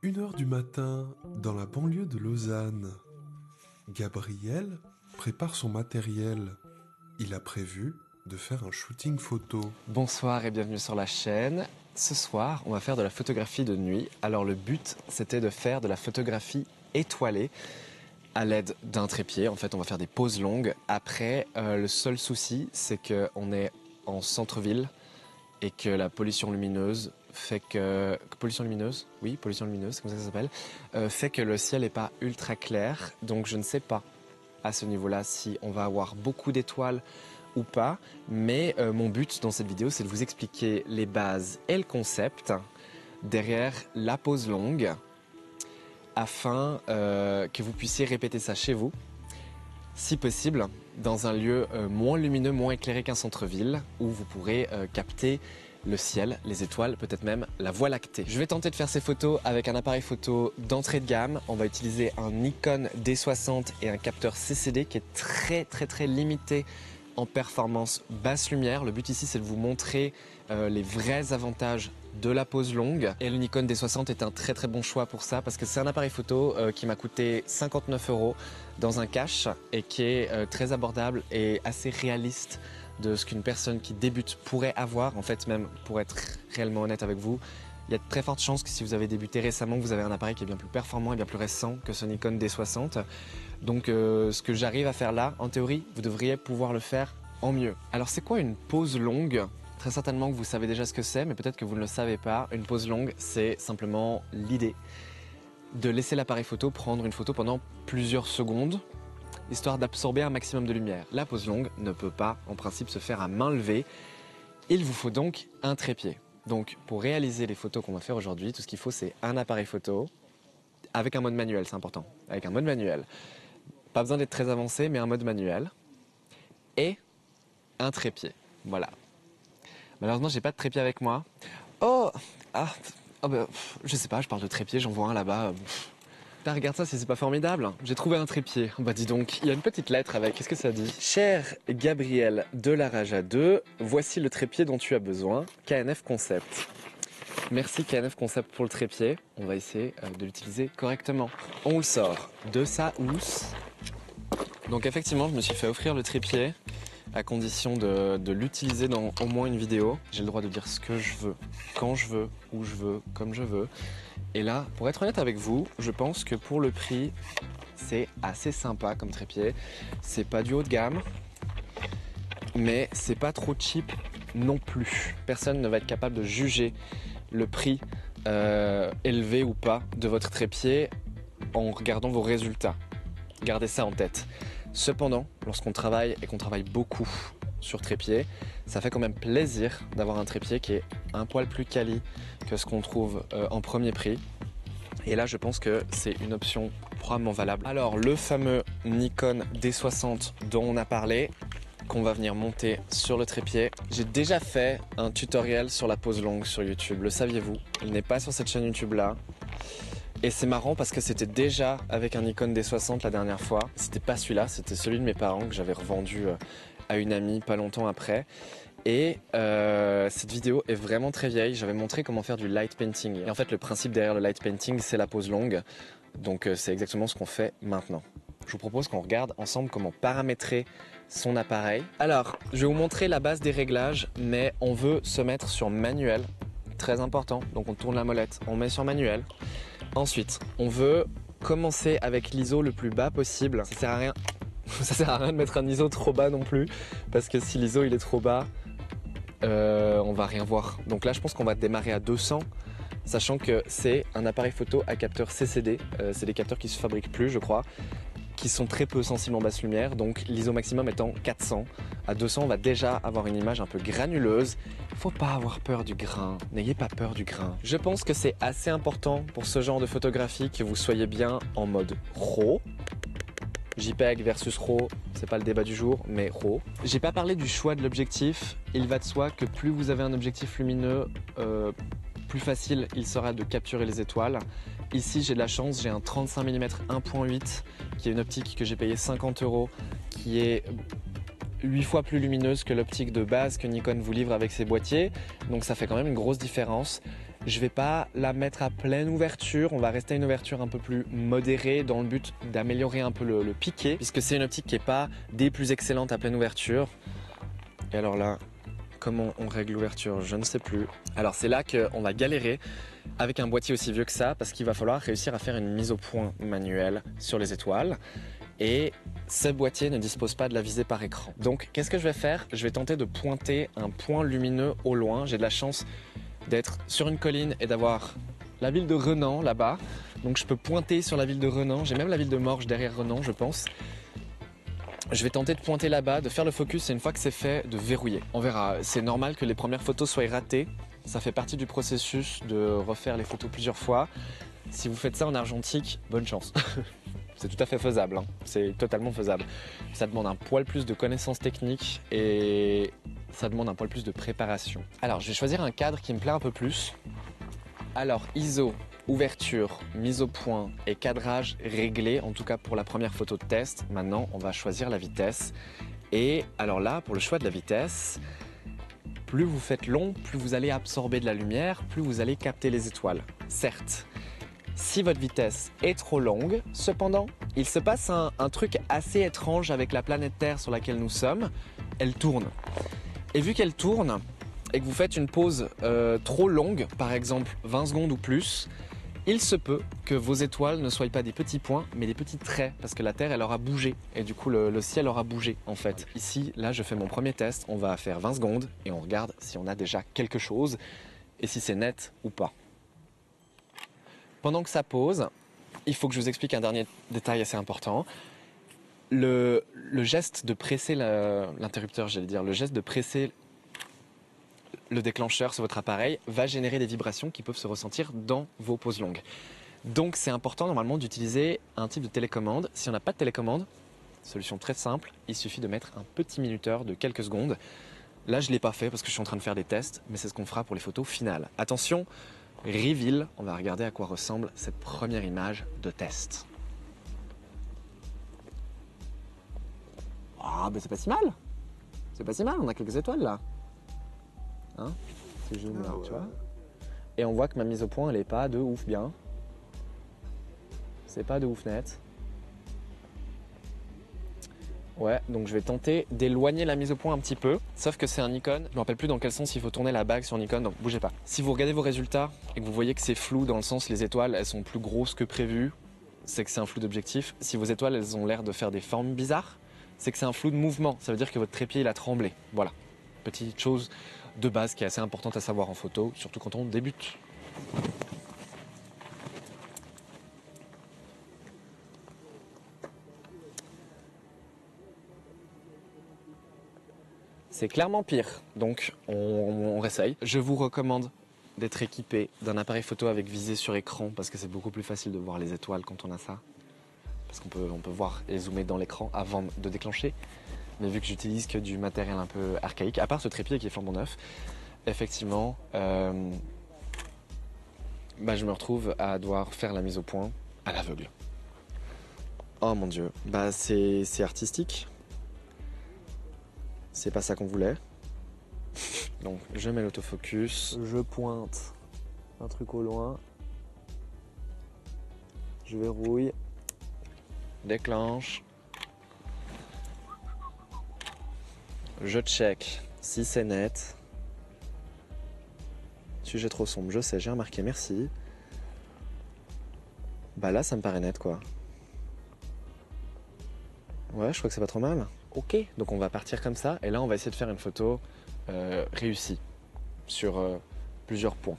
1 heure du matin, dans la banlieue de Lausanne. Gabriel prépare son matériel. Il a prévu de faire un shooting photo. Bonsoir et bienvenue sur la chaîne. Ce soir, on va faire de la photographie de nuit. Alors le but, c'était de faire de la photographie étoilée à l'aide d'un trépied. En fait, on va faire des pauses longues. Après, le seul souci, c'est qu'on est en centre-ville et que la pollution lumineuse fait que... Pollution lumineuse? Oui, pollution lumineuse, c'est comme ça que ça s'appelle. Fait que le ciel n'est pas ultra clair. Donc je ne sais pas à ce niveau-là si on va avoir beaucoup d'étoiles ou pas, mais mon but dans cette vidéo, c'est de vous expliquer les bases et le concept derrière la pause longue afin que vous puissiez répéter ça chez vous, si possible, dans un lieu moins lumineux, moins éclairé qu'un centre-ville, où vous pourrez capter le ciel, les étoiles, peut-être même la Voie lactée. Je vais tenter de faire ces photos avec un appareil photo d'entrée de gamme. On va utiliser un Nikon D60 et un capteur CCD qui est très limité en performance basse lumière. Le but ici, c'est de vous montrer les vrais avantages de la pause longue. Et le Nikon D60 est un très bon choix pour ça parce que c'est un appareil photo qui m'a coûté 59 € dans un cash et qui est très abordable et assez réaliste de ce qu'une personne qui débute pourrait avoir. En fait, même pour être réellement honnête avec vous, il y a de très fortes chances que si vous avez débuté récemment, vous avez un appareil qui est bien plus performant et bien plus récent que ce Nikon D60. Donc ce que j'arrive à faire là, en théorie, vous devriez pouvoir le faire en mieux. Alors c'est quoi une pause longue ? Très certainement que vous savez déjà ce que c'est, mais peut-être que vous ne le savez pas. Une pause longue, c'est simplement l'idée de laisser l'appareil photo prendre une photo pendant plusieurs secondes, histoire d'absorber un maximum de lumière. La pause longue ne peut pas, en principe, se faire à main levée. Il vous faut donc un trépied. Donc pour réaliser les photos qu'on va faire aujourd'hui, tout ce qu'il faut, c'est un appareil photo, avec un mode manuel, c'est important, avec un mode manuel. Pas besoin d'être très avancé, mais un mode manuel. Et un trépied. Voilà. Malheureusement, j'ai pas de trépied avec moi. Je sais pas, je parle de trépied, j'en vois un là-bas. Regarde ça, si c'est pas formidable. J'ai trouvé un trépied. Bah dis donc, il y a une petite lettre avec. Qu'est-ce que ça dit ? Cher Gabriel de la Rage à 2, voici le trépied dont tu as besoin. KNF Concept. Merci KNF Concept pour le trépied. On va essayer de l'utiliser correctement. On le sort de sa housse. Donc effectivement, je me suis fait offrir le trépied à condition de l'utiliser dans au moins une vidéo. J'ai le droit de dire ce que je veux, quand je veux, où je veux, comme je veux. Et là, pour être honnête avec vous, je pense que pour le prix, c'est assez sympa comme trépied. C'est pas du haut de gamme, mais c'est pas trop cheap non plus. Personne ne va être capable de juger le prix élevé ou pas de votre trépied en regardant vos résultats. Gardez ça en tête. Cependant, lorsqu'on travaille et qu'on travaille beaucoup sur trépied, ça fait quand même plaisir d'avoir un trépied qui est un poil plus quali que ce qu'on trouve en premier prix. Et là, je pense que c'est une option probablement valable. Alors, le fameux Nikon D60 dont on a parlé, qu'on va venir monter sur le trépied. J'ai déjà fait un tutoriel sur la pause longue sur YouTube, le saviez-vous? Il n'est pas sur cette chaîne YouTube-là. Et c'est marrant parce que c'était déjà avec un Nikon D60 la dernière fois. C'était pas celui-là, c'était celui de mes parents que j'avais revendu à une amie pas longtemps après. Et cette vidéo est vraiment très vieille. J'avais montré comment faire du light painting. Et en fait, le principe derrière le light painting, c'est la pause longue. Donc c'est exactement ce qu'on fait maintenant. Je vous propose qu'on regarde ensemble comment paramétrer son appareil. Alors, je vais vous montrer la base des réglages, mais on veut se mettre sur manuel. Très important. Donc on tourne la molette, on met sur manuel. Ensuite, on veut commencer avec l'ISO le plus bas possible. Ça sert à rien. Ça sert à rien de mettre un ISO trop bas non plus, parce que si l'ISO il est trop bas, on va rien voir. Donc là, je pense qu'on va démarrer à 200, sachant que c'est un appareil photo à capteur CCD. C'est des capteurs qui se fabriquent plus, je crois, qui sont très peu sensibles en basse lumière. Donc l'ISO maximum étant 400. À 200, on va déjà avoir une image un peu granuleuse. Faut pas avoir peur du grain. N'ayez pas peur du grain. Je pense que c'est assez important pour ce genre de photographie que vous soyez bien en mode RAW. JPEG versus RAW, c'est pas le débat du jour, mais RAW. J'ai pas parlé du choix de l'objectif. Il va de soi que plus vous avez un objectif lumineux, plus facile il sera de capturer les étoiles. Ici, j'ai de la chance, j'ai un 35 mm 1.8 qui est une optique que j'ai payé 50 €, qui est 8 fois plus lumineuse que l'optique de base que Nikon vous livre avec ses boîtiers. Donc ça fait quand même une grosse différence. Je vais pas la mettre à pleine ouverture, on va rester à une ouverture un peu plus modérée dans le but d'améliorer un peu le piqué, puisque c'est une optique qui n'est pas des plus excellentes à pleine ouverture. Et alors là, comment on règle l'ouverture? Je ne sais plus. Alors c'est là qu'on va galérer avec un boîtier aussi vieux que ça, parce qu'il va falloir réussir à faire une mise au point manuelle sur les étoiles. Et ce boîtier ne dispose pas de la visée par écran. Donc qu'est-ce que je vais faire? Je vais tenter de pointer un point lumineux au loin. J'ai de la chance d'être sur une colline et d'avoir la ville de Renan là-bas. Donc je peux pointer sur la ville de Renan. J'ai même la ville de Morges derrière Renan, je pense. Je vais tenter de pointer là-bas, de faire le focus et une fois que c'est fait, de verrouiller. On verra. C'est normal que les premières photos soient ratées. Ça fait partie du processus de refaire les photos plusieurs fois. Si vous faites ça en argentique, bonne chance. C'est tout à fait faisable, hein. C'est totalement faisable. Ça demande un poil plus de connaissances techniques et ça demande un poil plus de préparation. Alors, je vais choisir un cadre qui me plaît un peu plus. Alors, ISO, ouverture, mise au point et cadrage réglé, en tout cas pour la première photo de test. Maintenant, on va choisir la vitesse. Et alors là, pour le choix de la vitesse, plus vous faites long, plus vous allez absorber de la lumière, plus vous allez capter les étoiles. Certes, si votre vitesse est trop longue, cependant, il se passe un truc assez étrange avec la planète Terre sur laquelle nous sommes. Elle tourne. Et vu qu'elle tourne, et que vous faites une pause trop longue, par exemple 20 secondes ou plus, il se peut que vos étoiles ne soient pas des petits points, mais des petits traits, parce que la Terre, elle aura bougé, et du coup, le ciel aura bougé, en fait. Ici, là, je fais mon premier test, on va faire 20 secondes, et on regarde si on a déjà quelque chose, et si c'est net ou pas. Pendant que ça pose, il faut que je vous explique un dernier détail assez important. Le geste de presser l'interrupteur, j'allais dire, le geste de presser le déclencheur sur votre appareil va générer des vibrations qui peuvent se ressentir dans vos pauses longues. Donc c'est important normalement d'utiliser un type de télécommande. Si on n'a pas de télécommande, solution très simple, il suffit de mettre un petit minuteur de quelques secondes. Là je ne l'ai pas fait parce que je suis en train de faire des tests, mais c'est ce qu'on fera pour les photos finales. Attention, reveal, on va regarder à quoi ressemble cette première image de test. Ah ben c'est pas si mal. C'est pas si mal, on a quelques étoiles là. Hein, c'est jaune là, tu vois. Et on voit que ma mise au point, elle est pas de ouf bien. C'est pas de ouf net. Ouais, donc je vais tenter d'éloigner la mise au point un petit peu. Sauf que c'est un Nikon. Je me rappelle plus dans quel sens il faut tourner la bague sur Nikon, donc bougez pas. Si vous regardez vos résultats et que vous voyez que c'est flou dans le sens les étoiles, elles sont plus grosses que prévu, c'est que c'est un flou d'objectif. Si vos étoiles, elles ont l'air de faire des formes bizarres, c'est que c'est un flou de mouvement. Ça veut dire que votre trépied, il a tremblé. Voilà. Petite chose de base qui est assez importante à savoir en photo, surtout quand on débute. C'est clairement pire, donc on réessaye. Je vous recommande d'être équipé d'un appareil photo avec visée sur écran parce que c'est beaucoup plus facile de voir les étoiles quand on a ça. Parce qu'on peut voir et zoomer dans l'écran avant de déclencher. Mais vu que j'utilise que du matériel un peu archaïque, à part ce trépied qui est flambant neuf, effectivement, je me retrouve à devoir faire la mise au point à l'aveugle. Oh mon dieu, c'est artistique. C'est pas ça qu'on voulait. Donc je mets l'autofocus, je pointe un truc au loin, je verrouille, déclenche, je check si c'est net. Sujet trop sombre, je sais, j'ai remarqué, merci. Bah là ça me paraît net quoi. Ouais, je crois que c'est pas trop mal. Ok, donc on va partir comme ça et là on va essayer de faire une photo réussie sur plusieurs points.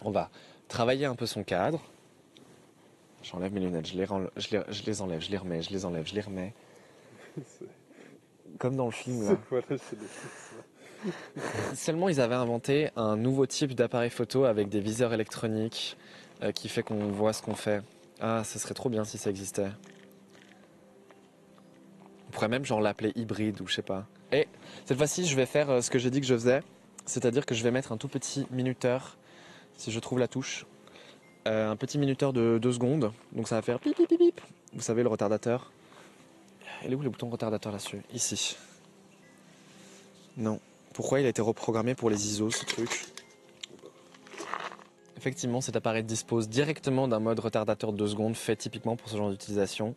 On va travailler un peu son cadre. J'enlève mes lunettes, je les enlève, je les remets, je les enlève, je les remets. Comme dans le film là. Seulement ils avaient inventé un nouveau type d'appareil photo avec des viseurs électroniques qui fait qu'on voit ce qu'on fait. Ah, ce serait trop bien si ça existait. On pourrait même genre l'appeler hybride ou je sais pas. Et cette fois-ci, je vais faire ce que j'ai dit que je faisais. C'est-à-dire que je vais mettre un tout petit minuteur, si je trouve la touche. Un petit minuteur de 2 secondes. Donc ça va faire pip pip pip pip. Vous savez, le retardateur. Il est où le bouton retardateur là-dessus? Ici. Non. Pourquoi il a été reprogrammé pour les ISO ce truc? effectivement, cet appareil dispose directement d'un mode retardateur de 2 secondes fait typiquement pour ce genre d'utilisation.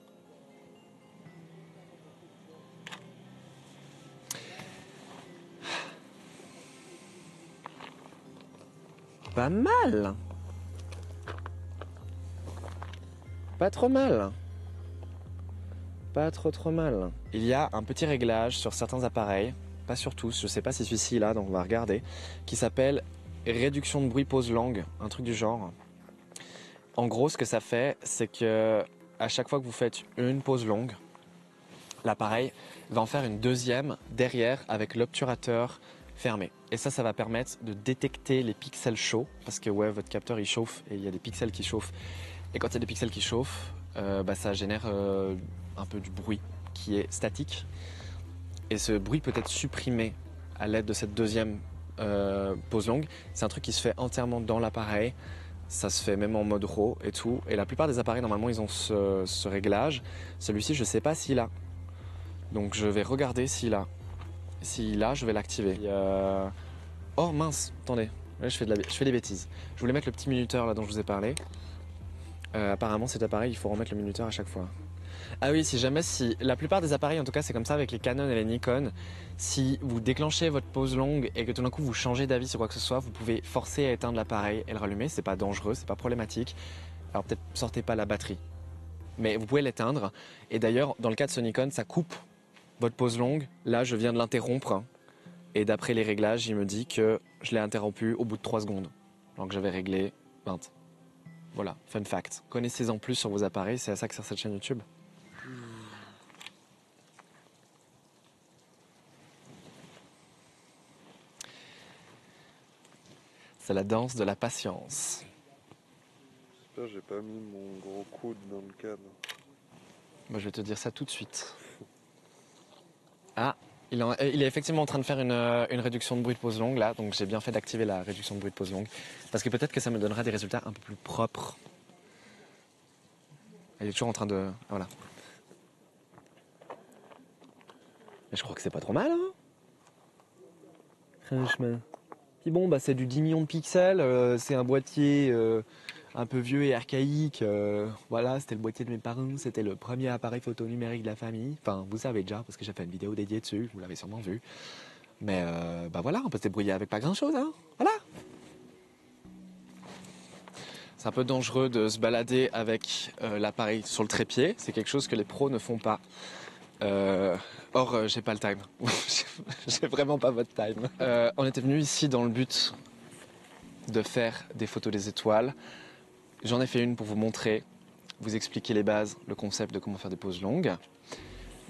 Pas mal. Pas trop mal. Pas trop mal. Il y a un petit réglage sur certains appareils, pas sur tous, je sais pas si celui-ci est là, donc on va regarder, qui s'appelle réduction de bruit pause langue, un truc du genre. En gros, ce que ça fait, c'est que à chaque fois que vous faites une pause longue, l'appareil va en faire une deuxième derrière avec l'obturateur fermé. Et ça va permettre de détecter les pixels chauds, parce que ouais, votre capteur il chauffe et il y a des pixels qui chauffent. Et quand il y a des pixels qui chauffent, ça génère un peu du bruit qui est statique. Et ce bruit peut être supprimé à l'aide de cette deuxième pause longue. C'est un truc qui se fait entièrement dans l'appareil. Ça se fait même en mode RAW et tout. Et la plupart des appareils, normalement, ils ont ce réglage. Celui-ci, je ne sais pas s'il a. Donc je vais regarder s'il a. S'il a, je vais l'activer. Oh mince, attendez. Là, je fais des bêtises. Je voulais mettre le petit minuteur là dont je vous ai parlé. Apparemment, cet appareil, il faut remettre le minuteur à chaque fois. Ah oui, si la plupart des appareils, en tout cas, c'est comme ça avec les Canon et les Nikon. Si vous déclenchez votre pause longue et que tout d'un coup vous changez d'avis sur quoi que ce soit, vous pouvez forcer à éteindre l'appareil et le rallumer. C'est pas dangereux, c'est pas problématique. Alors peut-être sortez pas la batterie, mais vous pouvez l'éteindre. Et d'ailleurs, dans le cas de ce Nikon, ça coupe votre pause longue. Là, je viens de l'interrompre. Et d'après les réglages, il me dit que je l'ai interrompu au bout de 3 secondes. Alors que j'avais réglé 20. Voilà, fun fact. Connaissez-en plus sur vos appareils, c'est à ça que sert cette chaîne YouTube. C'est la danse de la patience. J'espère que j'ai pas mis mon gros coude dans le cadre. Moi, je vais te dire ça tout de suite. Ah, il est effectivement en train de faire une réduction de bruit de pause longue là, donc j'ai bien fait d'activer la réduction de bruit de pause longue, parce que peut-être que ça me donnera des résultats un peu plus propres. Il est toujours en train de... Ah, voilà. Mais je crois que c'est pas trop mal, hein. Franchement. Puis bon, c'est du 10 millions de pixels, c'est un boîtier un peu vieux et archaïque. Voilà, c'était le boîtier de mes parents, c'était le premier appareil photo numérique de la famille. Enfin, vous savez déjà, parce que j'ai fait une vidéo dédiée dessus, vous l'avez sûrement vu. Mais voilà, on peut se débrouiller avec pas grand-chose, hein. Voilà. C'est un peu dangereux de se balader avec l'appareil sur le trépied. C'est quelque chose que les pros ne font pas. Or, j'ai pas le time. J'ai vraiment pas votre time. On était venu ici dans le but de faire des photos des étoiles. J'en ai fait une pour vous montrer, vous expliquer les bases, le concept de comment faire des poses longues.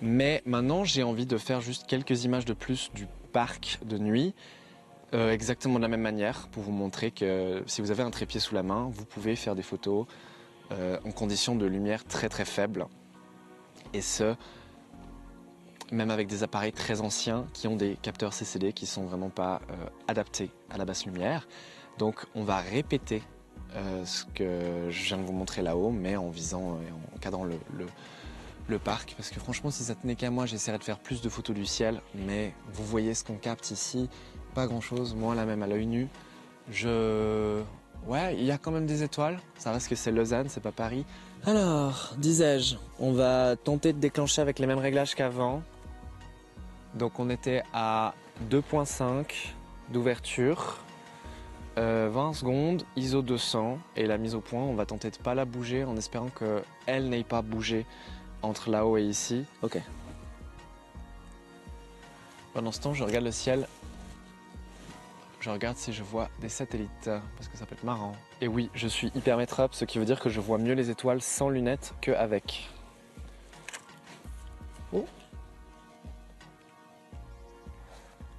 Mais maintenant, j'ai envie de faire juste quelques images de plus du parc de nuit, exactement de la même manière, pour vous montrer que si vous avez un trépied sous la main, vous pouvez faire des photos en conditions de lumière très très faibles. Et ce, même avec des appareils très anciens qui ont des capteurs CCD qui sont vraiment pas adaptés à la basse lumière. Donc on va répéter ce que je viens de vous montrer là-haut, mais en visant et en encadrant le parc. Parce que franchement, si ça tenait qu'à moi, j'essaierais de faire plus de photos du ciel. Mais vous voyez ce qu'on capte ici, pas grand-chose. Moi, là même à l'œil nu, ouais, il y a quand même des étoiles. Ça reste que c'est Lausanne, c'est pas Paris. Alors, disais-je, on va tenter de déclencher avec les mêmes réglages qu'avant. Donc on était à 2.5 d'ouverture, 20 secondes, ISO 200 et la mise au point, on va tenter de pas la bouger en espérant qu'elle n'aille pas bougé entre là-haut et ici. Ok. Pendant ce temps, je regarde le ciel. Je regarde si je vois des satellites, parce que ça peut être marrant. Et oui, je suis hypermétrope, ce qui veut dire que je vois mieux les étoiles sans lunettes qu'avec. Oh.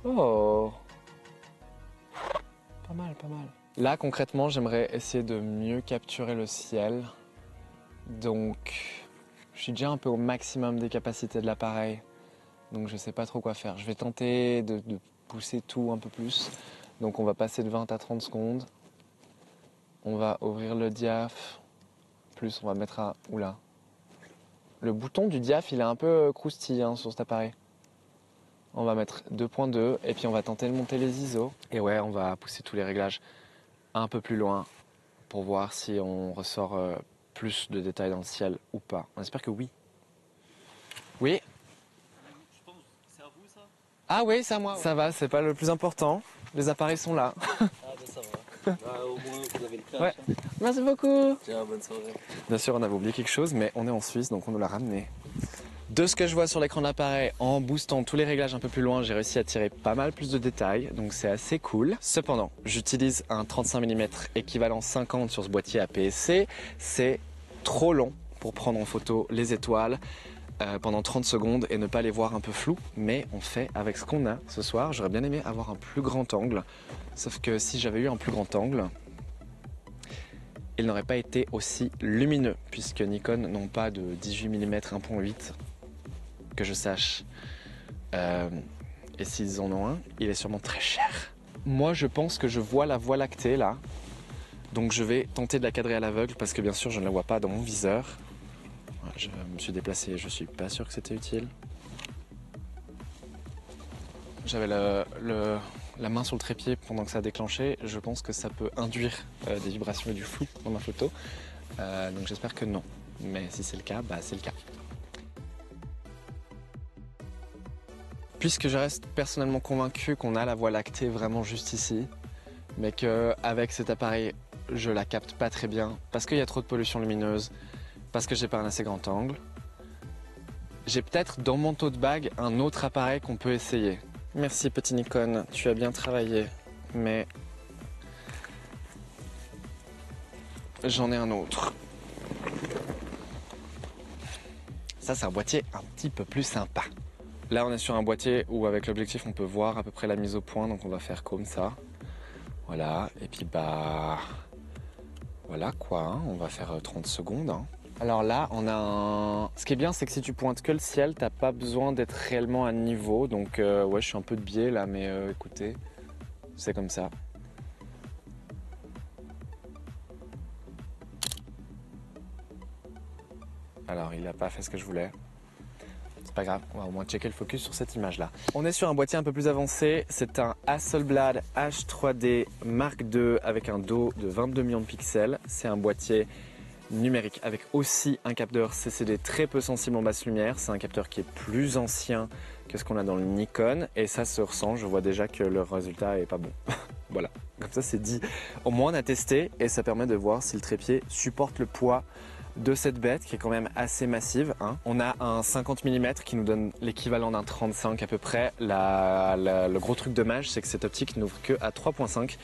Oh. Pas mal, pas mal. Là, concrètement, j'aimerais essayer de mieux capturer le ciel. Donc, je suis déjà un peu au maximum des capacités de l'appareil. Donc, je sais pas trop quoi faire. Je vais tenter de pousser tout un peu plus. Donc, on va passer de 20 à 30 secondes. On va ouvrir le diaph. Plus, on va mettre à... Oula. Le bouton du diaph, il est un peu croustillant sur cet appareil. On va mettre 2.2 et puis on va tenter de monter les ISO. Et ouais, on va pousser tous les réglages un peu plus loin pour voir si on ressort plus de détails dans le ciel ou pas. On espère que oui. Oui? Je pense que c'est à vous ça. Ah oui, c'est à moi. Ça va, c'est pas le plus important. Les appareils sont là. Ah ben ça va. Bah, au moins vous avez le cash. Ouais. Hein. Merci beaucoup. Tiens, bonne soirée. Bien sûr, on avait oublié quelque chose, mais on est en Suisse, donc on nous l'a ramené. De ce que je vois sur l'écran de l'appareil, en boostant tous les réglages un peu plus loin, j'ai réussi à tirer pas mal plus de détails, donc c'est assez cool. Cependant, j'utilise un 35 mm équivalent 50 sur ce boîtier APS-C. C'est trop long pour prendre en photo les étoiles pendant 30 secondes et ne pas les voir un peu floues, mais on fait avec ce qu'on a ce soir. J'aurais bien aimé avoir un plus grand angle, sauf que si j'avais eu un plus grand angle, il n'aurait pas été aussi lumineux, puisque Nikon n'ont pas de 18 mm 1.8 que je sache. Et s'ils en ont un, il est sûrement très cher. Moi, je pense que je vois la Voie lactée là. Donc je vais tenter de la cadrer à l'aveugle parce que bien sûr, je ne la vois pas dans mon viseur. Je me suis déplacé, je suis pas sûr que c'était utile. J'avais la main sur le trépied pendant que ça a déclenché. Je pense que ça peut induire des vibrations et du flou dans ma photo. Donc j'espère que non. Mais si c'est le cas, bah c'est le cas. Puisque je reste personnellement convaincu qu'on a la Voie lactée vraiment juste ici, mais qu'avec cet appareil, je la capte pas très bien, parce qu'il y a trop de pollution lumineuse, parce que j'ai pas un assez grand angle. J'ai peut-être dans mon tote bag un autre appareil qu'on peut essayer. Merci petit Nikon, tu as bien travaillé, mais j'en ai un autre. Ça c'est un boîtier un petit peu plus sympa. Là on est sur un boîtier où avec l'objectif on peut voir à peu près la mise au point, donc on va faire comme ça. Voilà, et puis bah voilà quoi, hein, on va faire 30 secondes. Hein. Alors là on a un... Ce qui est bien c'est que si tu pointes que le ciel, t'as pas besoin d'être réellement à niveau, donc ouais je suis un peu de biais là, mais écoutez, c'est comme ça. Alors il n'a pas fait ce que je voulais. C'est pas grave, on va au moins checker le focus sur cette image là. On est sur un boîtier un peu plus avancé, c'est un Hasselblad H3D Mark II avec un dos de 22 millions de pixels. C'est un boîtier numérique avec aussi un capteur CCD très peu sensible en basse lumière. C'est un capteur qui est plus ancien que ce qu'on a dans le Nikon et ça se ressent, je vois déjà que le résultat est pas bon. Voilà, comme ça c'est dit. Au moins on a testé et ça permet de voir si le trépied supporte le poids de cette bête qui est quand même assez massive. Hein. On a un 50 mm qui nous donne l'équivalent d'un 35 à peu près. Le gros truc dommage, c'est que cette optique n'ouvre que à 3.5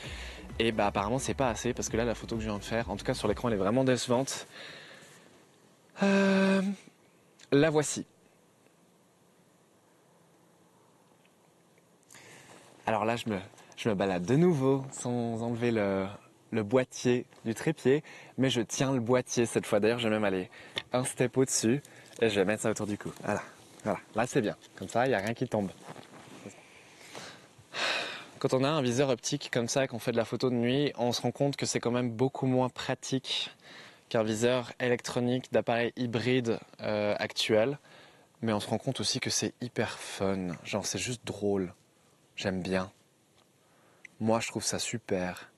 et bah apparemment c'est pas assez parce que là la photo que je viens de faire, en tout cas sur l'écran, elle est vraiment décevante. La voici. Alors là je me balade de nouveau sans enlever le boîtier du trépied, mais je tiens le boîtier cette fois. D'ailleurs, je vais même aller un step au-dessus et je vais mettre ça autour du cou. Voilà, voilà. Là c'est bien. Comme ça, il n'y a rien qui tombe. Quand on a un viseur optique comme ça et qu'on fait de la photo de nuit, on se rend compte que c'est quand même beaucoup moins pratique qu'un viseur électronique d'appareil hybride actuel. Mais on se rend compte aussi que c'est hyper fun. Genre, c'est juste drôle. J'aime bien. Moi, je trouve ça super.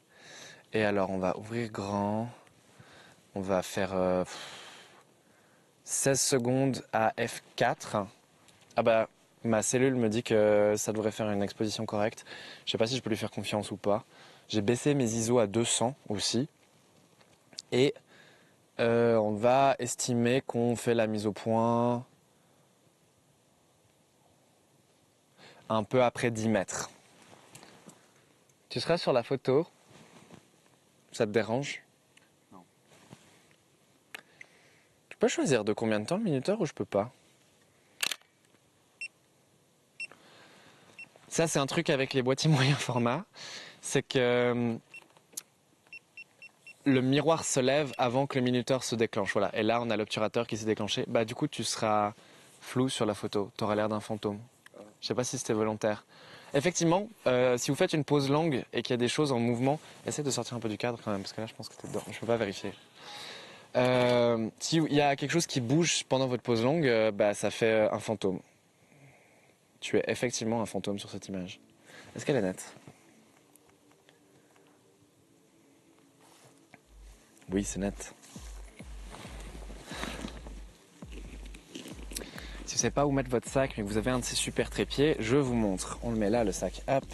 Et alors, on va ouvrir grand. On va faire 16 secondes à f4. Ah bah, ma cellule me dit que ça devrait faire une exposition correcte. Je sais pas si je peux lui faire confiance ou pas. J'ai baissé mes ISO à 200 aussi. Et on va estimer qu'on fait la mise au point un peu après 10 mètres. Tu seras sur la photo? Ça te dérange? Non. Tu peux choisir de combien de temps le minuteur ou je peux pas? Ça c'est un truc avec les boîtiers moyen format, c'est que le miroir se lève avant que le minuteur se déclenche. Voilà. Et là on a l'obturateur qui s'est déclenché. Bah du coup tu seras flou sur la photo, tu auras l'air d'un fantôme. Je sais pas si c'était volontaire. Effectivement, si vous faites une pause longue et qu'il y a des choses en mouvement, essayez de sortir un peu du cadre quand même, parce que là je pense que t'es dedans, je peux pas vérifier. S'il y a quelque chose qui bouge pendant votre pause longue, bah, ça fait un fantôme. Tu es effectivement un fantôme sur cette image. Est-ce qu'elle est nette? Oui, c'est net. Si vous savez pas où mettre votre sac, mais que vous avez un de ces super trépieds, je vous montre. On le met là, le sac, hop.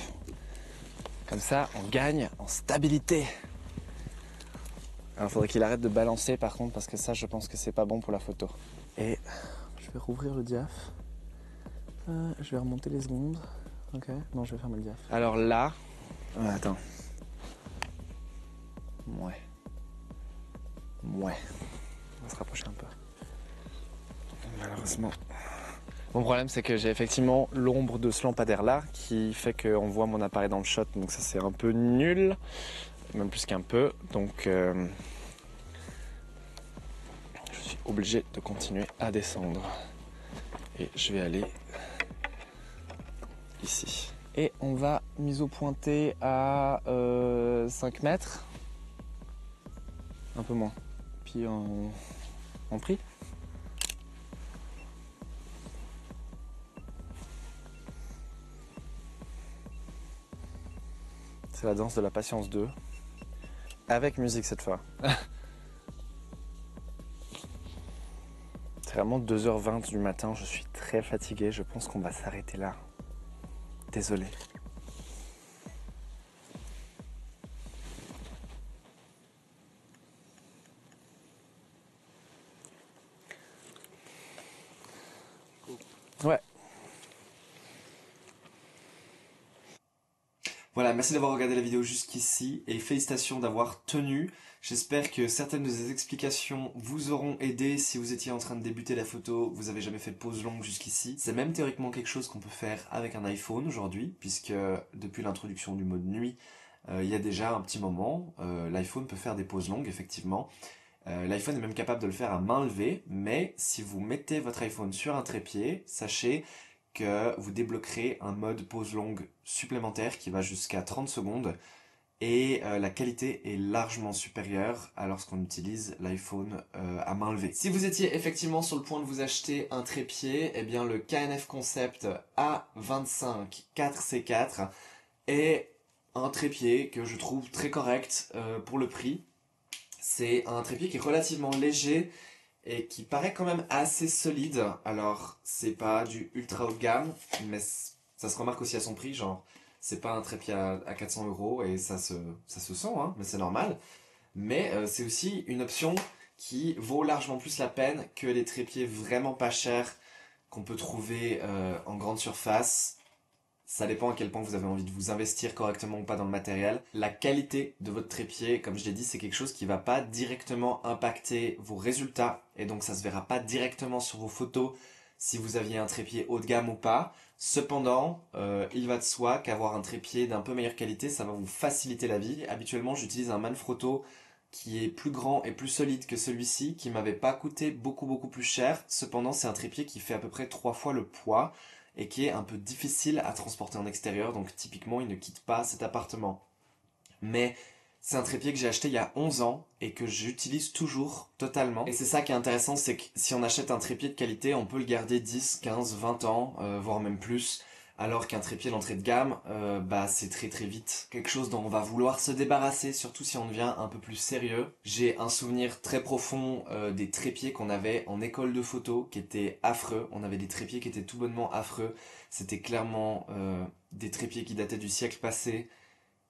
Comme ça, on gagne en stabilité. Alors, il faudrait qu'il arrête de balancer par contre, parce que ça, je pense que c'est pas bon pour la photo. Et je vais rouvrir le diaph. Je vais remonter les secondes. Ok, non, je vais fermer le diaph. Alors là, attends. Ouais. On va se rapprocher un peu. Malheureusement. Mon problème, c'est que j'ai effectivement l'ombre de ce lampadaire là qui fait qu'on voit mon appareil dans le shot, donc ça c'est un peu nul, même plus qu'un peu. Donc je suis obligé de continuer à descendre. Et je vais aller ici. Et on va mise au pointé à 5 mètres. Un peu moins. Puis en prix. C'est la danse de la patience 2. Avec musique cette fois. C'est vraiment 2h20 du matin, je suis très fatigué. Je pense qu'on va s'arrêter là. Désolé. Ouais. Voilà, merci d'avoir regardé la vidéo jusqu'ici et félicitations d'avoir tenu. J'espère que certaines de ces explications vous auront aidé si vous étiez en train de débuter la photo, vous avez jamais fait de pause longue jusqu'ici. C'est même théoriquement quelque chose qu'on peut faire avec un iPhone aujourd'hui, puisque depuis l'introduction du mode nuit, il y a déjà un petit moment, l'iPhone peut faire des pauses longues effectivement. L'iPhone est même capable de le faire à main levée, mais si vous mettez votre iPhone sur un trépied, sachez que vous débloquerez un mode pause longue supplémentaire qui va jusqu'à 30 secondes et la qualité est largement supérieure à lorsqu'on utilise l'iPhone à main levée. Si vous étiez effectivement sur le point de vous acheter un trépied, eh bien le KNF Concept A25 4C4 est un trépied que je trouve très correct pour le prix. C'est un trépied qui est relativement léger et qui paraît quand même assez solide. Alors, c'est pas du ultra haut de gamme, mais ça se remarque aussi à son prix, genre, c'est pas un trépied à 400 € et ça se sent, hein, mais c'est normal. Mais c'est aussi une option qui vaut largement plus la peine que les trépieds vraiment pas chers qu'on peut trouver en grande surface. Ça dépend à quel point vous avez envie de vous investir correctement ou pas dans le matériel. La qualité de votre trépied, comme je l'ai dit, c'est quelque chose qui va pas directement impacter vos résultats et donc ça se verra pas directement sur vos photos si vous aviez un trépied haut de gamme ou pas. Cependant, il va de soi qu'avoir un trépied d'un peu meilleure qualité, ça va vous faciliter la vie. Habituellement, j'utilise un Manfrotto qui est plus grand et plus solide que celui-ci, qui m'avait pas coûté beaucoup plus cher. Cependant, c'est un trépied qui fait à peu près 3 fois le poids et qui est un peu difficile à transporter en extérieur, donc typiquement il ne quitte pas cet appartement. Mais c'est un trépied que j'ai acheté il y a 11 ans et que j'utilise toujours totalement. Et c'est ça qui est intéressant, c'est que si on achète un trépied de qualité, on peut le garder 10, 15, 20 ans, voire même plus. Alors qu'un trépied d'entrée de gamme, c'est très vite quelque chose dont on va vouloir se débarrasser, surtout si on devient un peu plus sérieux. J'ai un souvenir très profond des trépieds qu'on avait en école de photo, qui étaient affreux. On avait des trépieds qui étaient tout bonnement affreux. C'était clairement des trépieds qui dataient du siècle passé,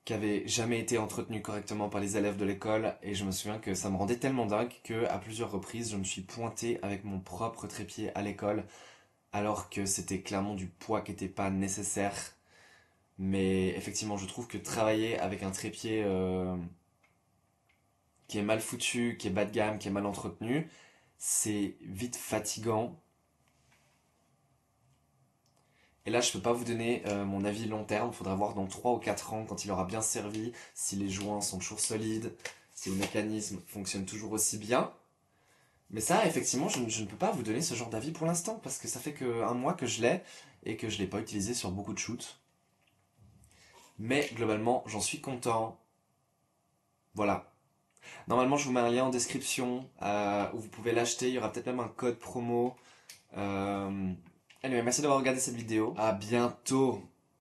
qui avaient jamais été entretenus correctement par les élèves de l'école. Et je me souviens que ça me rendait tellement dingue que à plusieurs reprises, je me suis pointé avec mon propre trépied à l'école, alors que c'était clairement du poids qui n'était pas nécessaire. Mais effectivement, je trouve que travailler avec un trépied qui est mal foutu, qui est bas de gamme, qui est mal entretenu, c'est vite fatigant. Et là, je peux pas vous donner mon avis long terme. Il faudra voir dans 3 ou 4 ans, quand il aura bien servi, si les joints sont toujours solides, si le mécanisme fonctionne toujours aussi bien. Mais ça, effectivement, je ne peux pas vous donner ce genre d'avis pour l'instant, parce que ça fait que 1 mois que je l'ai, et que je l'ai pas utilisé sur beaucoup de shoots. Mais globalement, j'en suis content. Voilà. Normalement, je vous mets un lien en description où vous pouvez l'acheter. Il y aura peut-être même un code promo. Anyway, merci d'avoir regardé cette vidéo. À bientôt.